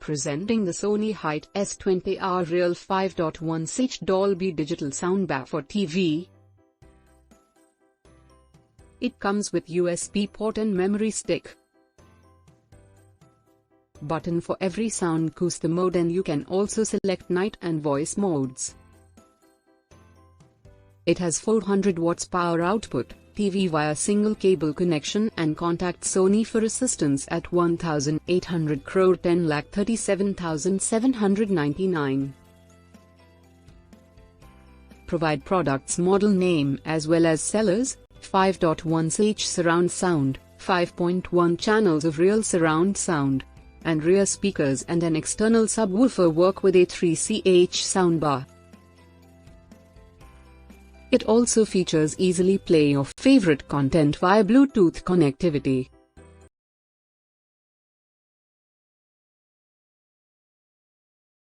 Presenting the Sony Height S20R Real 5.1-inch Dolby Digital Soundbar for TV. It comes with USB port and memory stick. Button for every sound booster mode, and you can also select night and voice modes. It has 400 watts power output, TV via single cable connection, and contact Sony for assistance at 1,800 crore 10,37,799. Provide products model name as well as sellers, 5.1-inch surround sound, 5.1 channels of real surround sound, and rear speakers and an external subwoofer. Work with a 3CH soundbar. It also features easily play of favorite content via Bluetooth connectivity.